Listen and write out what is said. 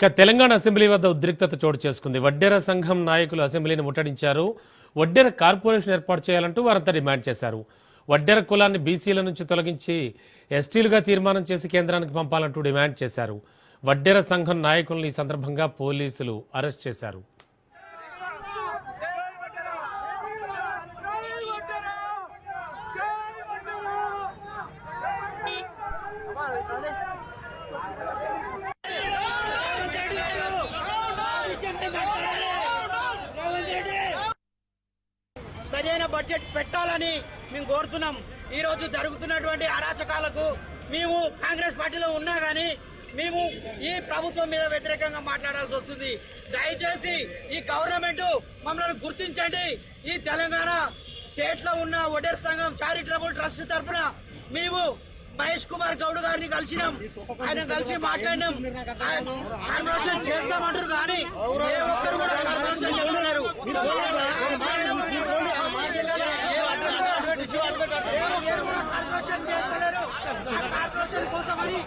ఇక తెలంగాణ అసెంబ్లీ వద్ద ఉద్రిక్తత చోటు చేసుకుంది. వడ్డెర సంఘం నాయకులు అసెంబ్లీని ముట్టడించారు. వడ్డెర కార్పొరేషన్ ఏర్పాటు చేయాలంటూ వారంతా డిమాండ్ చేశారు. వడ్డెర కులాన్ని బీసీల నుంచి తొలగించి ఎస్టీలుగా తీర్మానం చేసి కేంద్రానికి పంపాలంటూ డిమాండ్ చేశారు. వడ్డెర సంఘం నాయకులను ఈ సందర్భంగా పోలీసులు అరెస్ట్ చేశారు. సరైన బడ్జెట్ పెట్టాలని మేము కోరుతున్నాం. ఈ రోజు జరుగుతున్నటువంటి అరాచకాలకు మేము కాంగ్రెస్ పార్టీలో ఉన్నా గానీ మేము ఈ ప్రభుత్వం మీద వ్యతిరేకంగా మాట్లాడాల్సి వస్తుంది. దయచేసి ఈ గవర్నమెంట్ మమ్మల్ని గుర్తించండి. ఈ తెలంగాణ స్టేట్ లో ఉన్న వడ్డెర సంఘం చారిటబుల్ ట్రస్ట్ తరఫున మేము మహేష్ కుమార్ గౌడ్ గారిని కలిసినాం. ఆయన కలిసి మాట్లాడినాం. కాన్వర్సేషన్ చేస్తామంటారు కానీ ఏ ఒక్కరు కూడా కాన్వర్సేషన్ చేస్తున్నారు. కార్పొరేషన్ కోసమని